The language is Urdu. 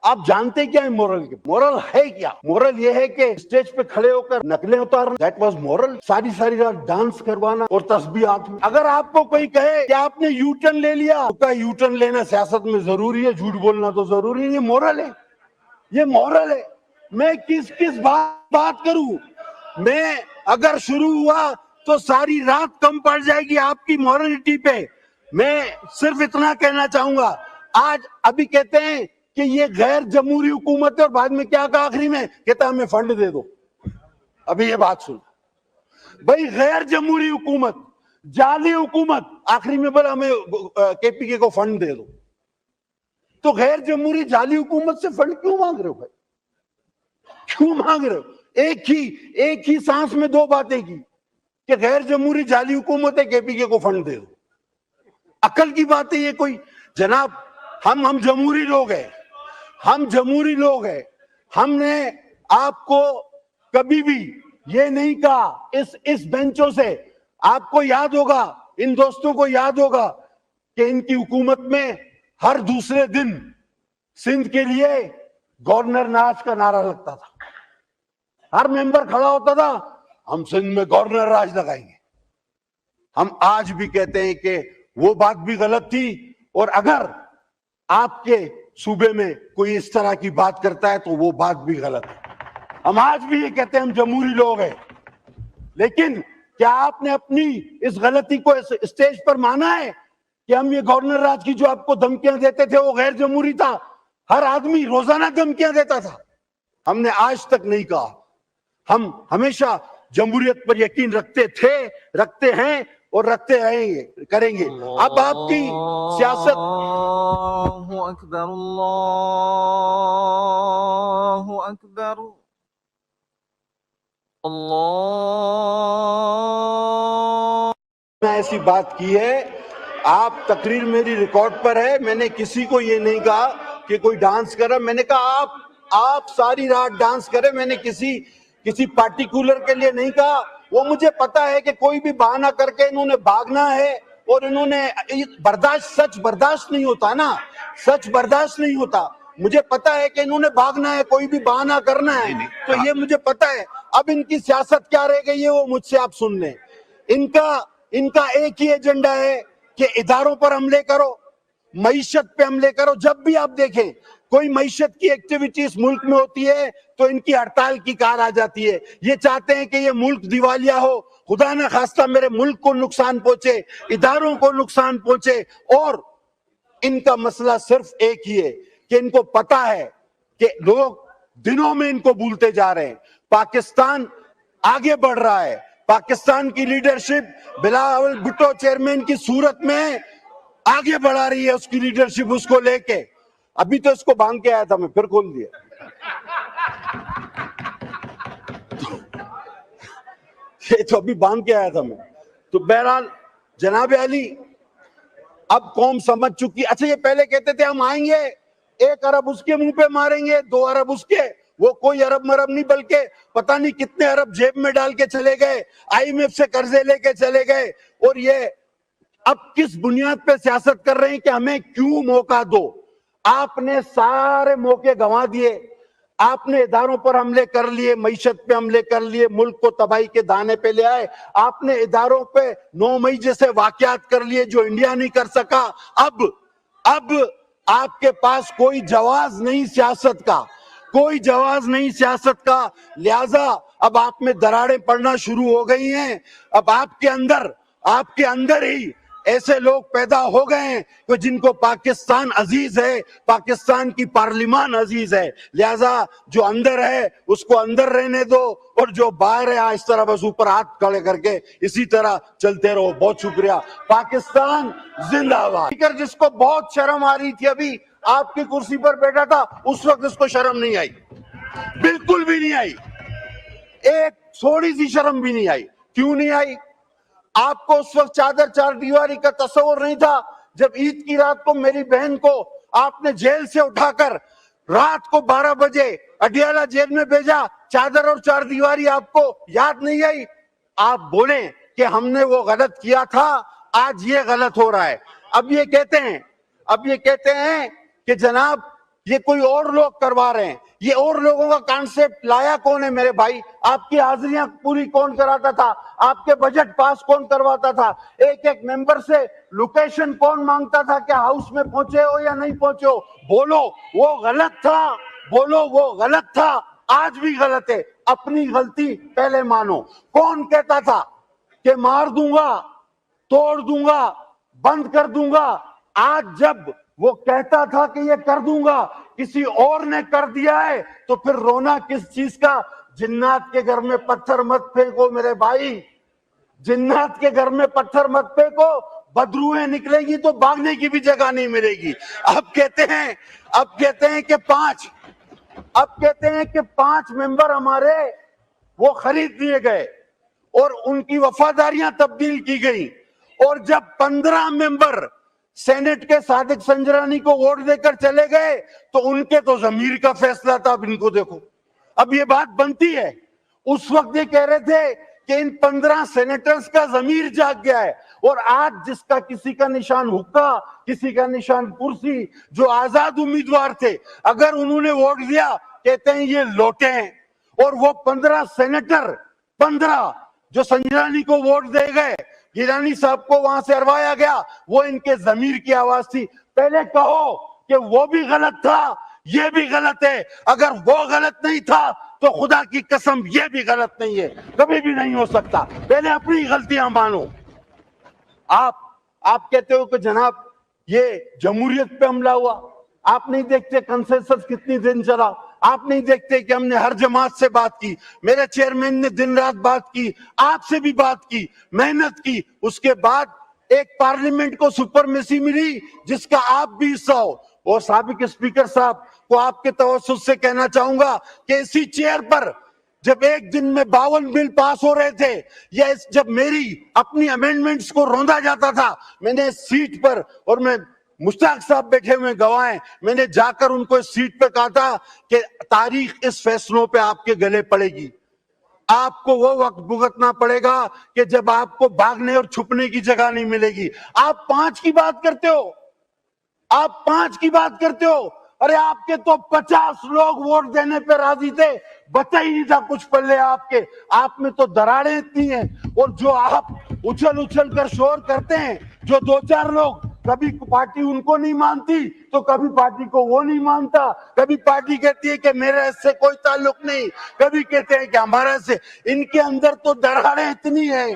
آپ جانتے کیا ہے مورل کے؟ مورل ہے کیا؟ مورل یہ ہے کہ اسٹیج پہ کھڑے ہو کر نقلیں اتارنا، دیٹ واز مورل. ساری رات ڈانس کروانا اور تسبیحات میں. اگر آپ کو کوئی کہے کہ آپ نے یو ٹرن لے لیا، تو یو ٹرن لینا سیاست میں ضروری ہے، جھوٹ بولنا تو ضروری ہے. یہ مورل ہے، یہ مورل ہے. میں کس بات کروں؟ میں اگر شروع ہوا تو ساری رات کم پڑ جائے گی آپ کی مورلٹی پہ. میں صرف اتنا کہنا چاہوں گا. ابھی کہتے ہیں کہ یہ غیر جمہوری حکومت ہے، اور بعد میں کیا کہا آخری میں؟ کہتا ہمیں فنڈ دے دو. ابھی یہ بات سن بھائی، غیر جمہوری حکومت، جعلی حکومت، آخری میں بولا ہمیں کے پی کے کو فنڈ دے دو. تو غیر جمہوری جعلی حکومت سے فنڈ کیوں مانگ رہے ہو بھائی؟ کیوں مانگ رہے ہو؟ ایک ہی سانس میں دو باتیں کی کہ غیر جمہوری جعلی حکومت ہے، کے پی کے کو فنڈ دے دو. عقل کی بات ہے یہ کوئی؟ جناب ہم جمہوری لوگ ہیں، ہم جمہوری لوگ ہیں. ہم نے آپ کو کبھی بھی یہ نہیں کہا. اس بینچوں سے آپ کو یاد ہوگا، ان دوستوں کو یاد ہوگا کہ ان کی حکومت میں ہر دوسرے دن سندھ کے لیے گورنر راج کا نعرہ لگتا تھا. ہر ممبر کھڑا ہوتا تھا، ہم سندھ میں گورنر راج لگائیں گے. ہم آج بھی کہتے ہیں کہ وہ بات بھی غلط تھی، اور اگر آپ کے صوبے میں کوئی اس طرح کی بات کرتا ہے تو وہ بات بھی غلط ہے. ہم آج بھی یہ کہتے ہیں ہم جمہوری لوگ ہیں. لیکن کیا آپ نے اپنی اس غلطی کو اسٹیج پر مانا ہے کہ ہم یہ گورنر راج کی جو آپ کو دھمکیاں دیتے تھے وہ غیر جمہوری تھا؟ ہر آدمی روزانہ دھمکیاں دیتا تھا. ہم نے آج تک نہیں کہا. ہم ہمیشہ جمہوریت پر یقین رکھتے تھے، رکھتے ہیں اور رکھتے رہیں گے، کریں گے. اب آپ کی سیاست، اللہ اکبر، اللہ اکبر، اللہ. میں ایسی بات کی ہے، آپ تقریر میری ریکارڈ پر ہے. میں نے کسی کو یہ نہیں کہا کہ کوئی ڈانس کرے. میں نے کہا آپ ساری رات ڈانس کرے. میں نے کسی پارٹیکولر کے لیے نہیں کہا. وہ مجھے پتا ہے کہ کوئی بھی بہانہ کر کے انہوں نے بھاگنا ہے، اور انہوں نے سچ برداشت نہیں ہوتا نا، سچ برداشت نہیں ہوتا. مجھے پتا ہے کہ انہوں نے بھاگنا ہے، کوئی بھی بہانہ کرنا ہے، تو یہ مجھے پتا ہے. اب ان کی سیاست کیا رہ گئی ہے وہ مجھ سے آپ سن لیں. ان کا ایک ہی ایجنڈا ہے کہ اداروں پر حملے کرو، معیشت پہ حملے کرو. جب بھی آپ دیکھیں کوئی معیشت کی ایکٹیویٹی اس ملک میں ہوتی ہے تو ان کی ہڑتال کی کار آ جاتی ہے. یہ چاہتے ہیں کہ یہ ملک دیوالیہ ہو، خدا نہ خواستہ میرے ملک کو نقصان پہنچے، اداروں کو نقصان پہنچے. اور ان کا مسئلہ صرف ایک ہی ہے کہ ان کو پتا ہے کہ لوگ دنوں میں ان کو بھولتے جا رہے ہیں. پاکستان آگے بڑھ رہا ہے. پاکستان کی لیڈرشپ بلاول بھٹو چیئرمین کی صورت میں آگے بڑھا رہی ہے اس کی لیڈرشپ، اس کو لے کے. ابھی تو اس کو باندھ کے آیا تھا میں، پھر کھول دیا. یہ تو ابھی باندھ کے آیا تھا میں. تو بہرحال جناب علی، اب قوم سمجھ چکی. اچھا یہ پہلے کہتے تھے ہم آئیں گے 1 ارب اس کے منہ پہ ماریں گے، 2 ارب اس کے. وہ کوئی ارب مرب نہیں، بلکہ پتہ نہیں کتنے ارب جیب میں ڈال کے چلے گئے، آئی ایم ایف سے قرضے لے کے چلے گئے. اور یہ اب کس بنیاد پہ سیاست کر رہے ہیں کہ ہمیں کیوں موقع دو؟ آپ نے سارے موقع گنوا دیے. آپ نے اداروں پر حملے کر لیے، معیشت پہ حملے کر لیے، ملک کو تباہی کے دانے پہ لے آئے. آپ نے اداروں پہ 9 مئی جیسے واقعات کر لیے جو انڈیا نہیں کر سکا. اب آپ کے پاس کوئی جواز نہیں سیاست کا، کوئی جواز نہیں سیاست کا. لہذا اب آپ میں دراڑیں پڑنا شروع ہو گئی ہیں. اب آپ کے اندر ہی ایسے لوگ پیدا ہو گئے ہیں کہ جن کو پاکستان عزیز ہے، پاکستان کی پارلیمان عزیز ہے. لہذا جو اندر ہے اس کو اندر رہنے دو، اور جو باہر ہے اس طرح بس اوپر ہاتھ کھڑے کر کے اسی طرح چلتے رہو. بہت شکریہ. پاکستان زندہ باد. جس کو بہت شرم آ رہی تھی ابھی آپ کی کرسی پر بیٹھا تھا، اس وقت اس کو شرم نہیں آئی، بالکل بھی نہیں آئی، ایک تھوڑی سی شرم بھی نہیں آئی. کیوں نہیں آئی؟ آپ کو اس وقت چادر چار دیواری کا تصور نہیں تھا. جب عید کی رات کو میری بہن کو آپ نے جیل سے اٹھا کر رات کو 12 بجے اڈیالہ جیل میں بھیجا، چادر اور چار دیواری آپ کو یاد نہیں آئی؟ آپ بولیں کہ ہم نے وہ غلط کیا تھا، آج یہ غلط ہو رہا ہے. اب یہ کہتے ہیں کہ جناب یہ کوئی اور لوگ کروا رہے ہیں. یہ اور لوگوں کا کانسیپٹ لایا کون ہے میرے بھائی؟ آپ کی حاضریاں پوری کون کراتا تھا؟ آپ کے بجٹ پاس کون کرواتا تھا؟ ایک ایک ممبر سے لوکیشن کون مانگتا تھا کہ ہاؤس میں پہنچے ہو یا نہیں پہنچے ہو؟ بولو وہ غلط تھا، بولو وہ غلط تھا، آج بھی غلط ہے. اپنی غلطی پہلے مانو. کون کہتا تھا کہ مار دوں گا، توڑ دوں گا، بند کر دوں گا؟ آج جب وہ کہتا تھا کہ یہ کر دوں گا، کسی اور نے کر دیا ہے تو پھر رونا کس چیز کا؟ جنات کے گھر میں پتھر مت پھینکو میرے بھائی، جنات کے گھر میں پتھر مت پھینکو، بدروہیں نکلے گی تو بھاگنے کی بھی جگہ نہیں ملے گی. اب کہتے ہیں کہ 5 ممبر ہمارے وہ خرید لیے گئے اور ان کی وفاداریاں تبدیل کی گئی، اور جب 15 ممبر سینٹ کے صادق سنجرانی کو ووٹ دے کر چلے گئے تو ان کے تو ضمیر کا فیصلہ تھا. اب ان کو دیکھو، اب یہ بات بنتی ہے. اس وقت یہ کہہ رہے تھے کہ ان 15 سینیٹرز کا ضمیر جاگ گیا ہے، اور آج جس کا کسی کا نشان حقہ، کسی کا نشان کرسی، جو آزاد امیدوار تھے، اگر انہوں نے ووٹ دیا کہتے ہیں یہ لوٹے ہیں. اور وہ 15 سینیٹر 15 جو سنجرانی کو ووٹ دے گئے، گیلانی صاحب کو وہاں سے ہروایا گیا، وہ ان کے ضمیر کی آواز تھی. پہلے کہو کہ وہ بھی غلط تھا، یہ بھی غلط ہے. اگر وہ غلط نہیں تھا تو خدا کی قسم یہ بھی غلط نہیں ہے، کبھی بھی نہیں ہو سکتا. پہلے اپنی غلطیاں مانو. آپ کہتے ہو کہ جناب یہ جمہوریت پہ حملہ ہوا. آپ نہیں دیکھتے کنسنسس کتنی دن چلا؟ آپ نہیں دیکھتے کہ ہم نے ہر جماعت سے بات کی، میرے چیئرمین نے دن رات بات کی، آپ سے بھی بات کی، محنت کی. اس کے بعد ایک پارلیمنٹ کو سپرمیسی ملی جس کا آپ بھی حصہ ہو. اور سابق اسپیکر صاحب کو آپ کے توسط سے کہنا چاہوں گا کہ اسی چیئر پر جب ایک دن میں 52 بل پاس ہو رہے تھے، یا جب میری اپنی امینڈمنٹس کو روندا جاتا تھا، میں نے سیٹ پر، اور میں مشتاق صاحب بیٹھے ہوئے گواہ ہیں، میں نے جا کر ان کو اس سیٹ پہ کہا تھا کہ تاریخ اس فیصلوں پہ آپ کے گلے پڑے گی. آپ کو وہ وقت بھگتنا پڑے گا کہ جب آپ کو بھاگنے اور چھپنے کی جگہ نہیں ملے گی. آپ 5 کی بات کرتے ہو، آپ 5 کی بات کرتے ہو. ارے آپ کے تو 50 لوگ ووٹ دینے پہ راضی تھے، بچا ہی نہیں تھا کچھ پلے آپ کے. آپ میں تو دراڑیں اتنی ہیں، اور جو آپ اچھل کر شور کرتے ہیں، جو 2-4 لوگ، کبھی پارٹی ان کو نہیں مانتی تو کبھی پارٹی کو وہ نہیں مانتا، کبھی پارٹی کہتی ہے کہ میرا اس سے کوئی تعلق نہیں، کبھی کہتے ہیں کہ ہمارا سے. ان کے اندر تو دراڑیں اتنی ہیں